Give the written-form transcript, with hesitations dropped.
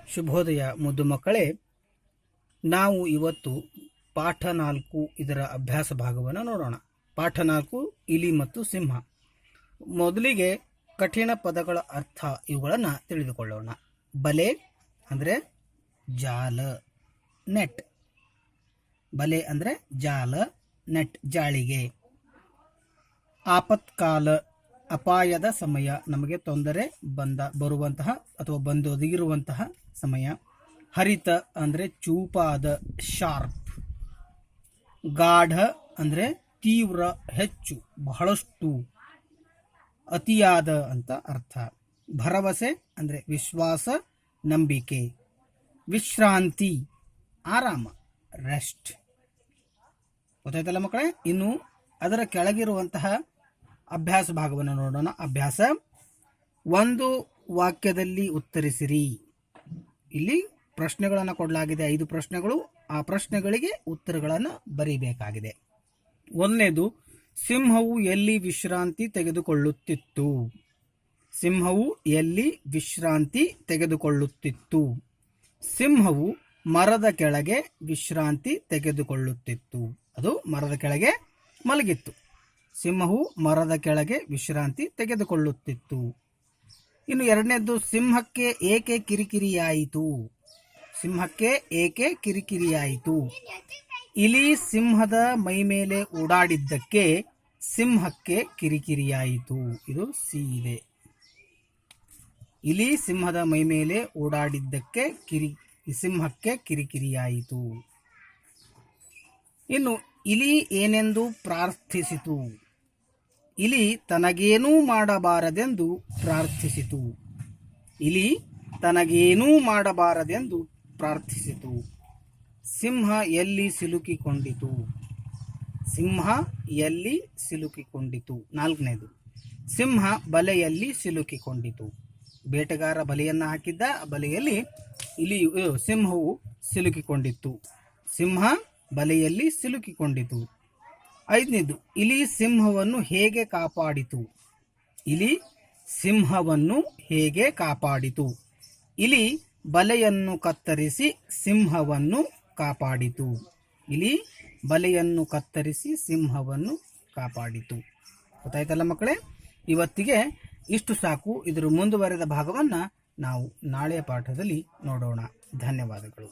ಶುಭೋದಯ ಮುದ್ದು ಮಕ್ಕಳೇ, ನಾವು ಇವತ್ತು ಪಾಠ 4 ಇದರ ಅಭ್ಯಾಸ ಭಾಗವನ್ನು ನೋಡೋಣ. ಪಾಠ 4 ಇಲಿ ಮತ್ತು ಸಿಂಹ. ಮೊದಲಿಗೆ ಕಠಿಣ ಪದಗಳ ಅರ್ಥ ಇವುಗಳನ್ನು ತಿಳಿದುಕೊಳ್ಳೋಣ. ಬಲೆ ಅಂದರೆ ಜಾಲ, ನೆಟ್. ಬಲೆ ಅಂದರೆ ಜಾಲ, ನೆಟ್ ಜಾಳಿಗೆ. ಆಪತ್ಕಾಲ, ಅಪಾಯದ ಸಮಯ, ನಮಗೆ ತೊಂದರೆ ಬರುವಂತಹ ಅಥವಾ ಬಂದೊದಗಿರುವಂತಹ ಸಮಯ. ಹರಿತ ಅಂದರೆ ಚೂಪಾದ, ಶಾರ್ಪ್. ಗಾಢ ಅಂದರೆ ತೀವ್ರ, ಹೆಚ್ಚು, ಬಹಳಷ್ಟು, ಅತಿಯಾದ ಅಂತ ಅರ್ಥ. ಭರವಸೆ ಅಂದರೆ ವಿಶ್ವಾಸ, ನಂಬಿಕೆ. ವಿಶ್ರಾಂತಿ, ಆರಾಮ, ರೆಸ್ಟ್. ಗೊತ್ತಾಯ್ತಲ್ಲ ಮಕ್ಕಳೇ? ಇನ್ನು ಅದರ ಕೆಳಗಿರುವಂತಹ ಅಭ್ಯಾಸ ಭಾಗವನ್ನು ನೋಡೋಣ. ಅಭ್ಯಾಸ: ಒಂದು ವಾಕ್ಯದಲ್ಲಿ ಉತ್ತರಿಸಿರಿ. ಇಲ್ಲಿ ಪ್ರಶ್ನೆಗಳನ್ನು ಕೊಡಲಾಗಿದೆ, 5 ಪ್ರಶ್ನೆಗಳು. ಆ ಪ್ರಶ್ನೆಗಳಿಗೆ ಉತ್ತರಗಳನ್ನು ಬರೀಬೇಕಾಗಿದೆ. ಒಂದನೇದು, ಸಿಂಹವು ಎಲ್ಲಿ ವಿಶ್ರಾಂತಿ ತೆಗೆದುಕೊಳ್ಳುತ್ತಿತ್ತು? ಸಿಂಹವು ಎಲ್ಲಿ ವಿಶ್ರಾಂತಿ ತೆಗೆದುಕೊಳ್ಳುತ್ತಿತ್ತು? ಸಿಂಹವು ಮರದ ಕೆಳಗೆ ವಿಶ್ರಾಂತಿ ತೆಗೆದುಕೊಳ್ಳುತ್ತಿತ್ತು. ಅದು ಮರದ ಕೆಳಗೆ ಮಲಗಿತ್ತು. ಸಿಂಹವು ಮರದ ಕೆಳಗೆ ವಿಶ್ರಾಂತಿ ತೆಗೆದುಕೊಳ್ಳುತ್ತಿತ್ತು. ಇನ್ನು ಎರಡನೇದ್ದು, ಸಿಂಹಕ್ಕೆ ಏಕೆ ಕಿರಿಕಿರಿಯಾಯಿತು? ಸಿಂಹಕ್ಕೆ ಏಕೆ ಕಿರಿಕಿರಿಯಾಯಿತು? ಇಲಿ ಸಿಂಹದ ಮೈ ಮೇಲೆ ಓಡಾಡಿದ್ದಕ್ಕೆ ಸಿಂಹಕ್ಕೆ ಕಿರಿಕಿರಿಯಾಯಿತು. ಇದು ಸಿ ಇದೆ. ಇಲಿ ಸಿಂಹದ ಮೈ ಮೇಲೆ ಓಡಾಡಿದ್ದಕ್ಕೆ ಸಿಂಹಕ್ಕೆ ಕಿರಿಕಿರಿಯಾಯಿತು. ಇನ್ನು ಇಲಿ ಏನೆಂದು ಪ್ರಾರ್ಥಿಸಿತು? ಇಲಿ ತನಗೇನೂ ಮಾಡಬಾರದೆಂದು ಪ್ರಾರ್ಥಿಸಿತು. ಇಲಿ ತನಗೇನೂ ಮಾಡಬಾರದೆಂದು ಪ್ರಾರ್ಥಿಸಿತು. ಸಿಂಹ ಎಲ್ಲಿ ಸಿಲುಕಿಕೊಂಡಿತು? ಸಿಂಹ ಎಲ್ಲಿ ಸಿಲುಕಿಕೊಂಡಿತು? ನಾಲ್ಕನೇದು, ಸಿಂಹ ಬಲೆಯಲ್ಲಿ ಸಿಲುಕಿಕೊಂಡಿತು. ಬೇಟೆಗಾರ ಬಲೆಯನ್ನು ಹಾಕಿದ್ದ, ಬಲೆಯಲ್ಲಿ ಸಿಂಹವು ಸಿಲುಕಿಕೊಂಡಿತ್ತು. ಸಿಂಹ ಬಲೆಯಲ್ಲಿ ಸಿಲುಕಿಕೊಂಡಿತು. 5ನೇದು, ಇಲಿ ಸಿಂಹವನ್ನು ಹೇಗೆ ಕಾಪಾಡಿತು? ಇಲಿ ಸಿಂಹವನ್ನು ಹೇಗೆ ಕಾಪಾಡಿತು? ಇಲಿ ಬಲೆಯನ್ನು ಕತ್ತರಿಸಿ ಸಿಂಹವನ್ನು ಕಾಪಾಡಿತು. ಇಲಿ ಬಲೆಯನ್ನು ಕತ್ತರಿಸಿ ಸಿಂಹವನ್ನು ಕಾಪಾಡಿತು. ಗೊತ್ತಾಯ್ತಲ್ಲ ಮಕ್ಕಳೇ? ಇವತ್ತಿಗೆ ಇಷ್ಟು ಸಾಕು. ಇದರ ಮುಂದುವರೆದ ಭಾಗವನ್ನು ನಾವು ನಾಳೆಯ ಪಾಠದಲ್ಲಿ ನೋಡೋಣ. ಧನ್ಯವಾದಗಳು.